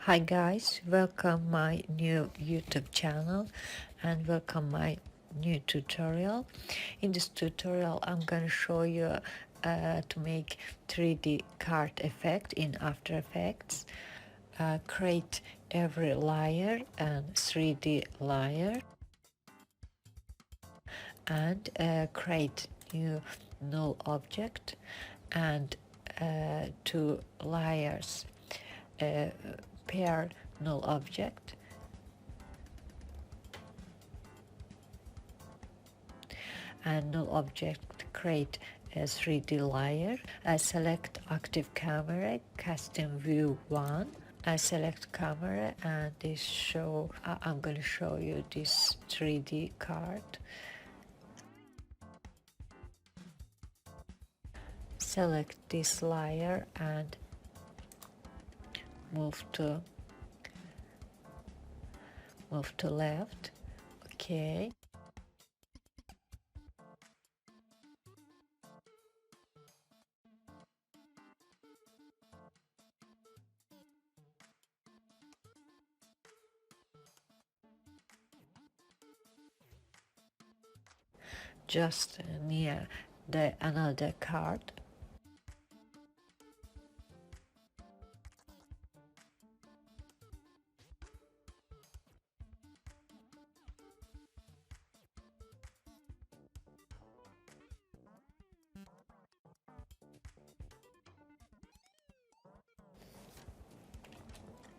Hi guys, welcome my new YouTube channel and welcome my new tutorial. In this tutorial I'm gonna show you to make 3D card effect in After Effects, create every layer and 3D layer, and create new null object and two layers, pair null object, and null object create a 3D layer. I select active camera, custom view 1. I select camera and this show, I'm going to show you this 3D card. Select this layer and move to left. Okay. Just near the another card.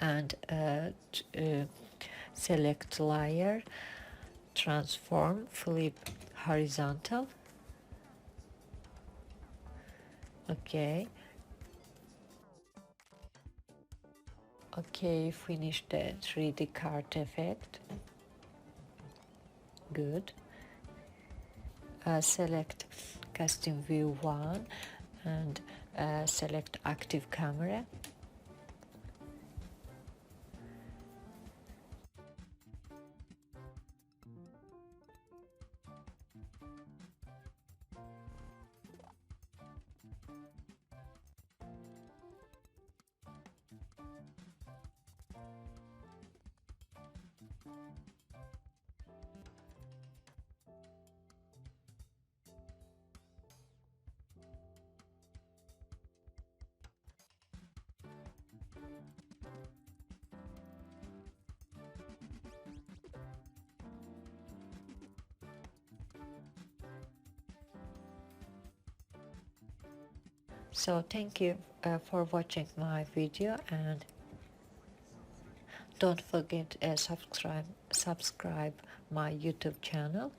And select layer, transform, flip horizontal. Okay. Okay, finish the 3D card effect. Good. Select custom view 1 and select active camera. So thank you for watching my video, and don't forget subscribe my YouTube channel.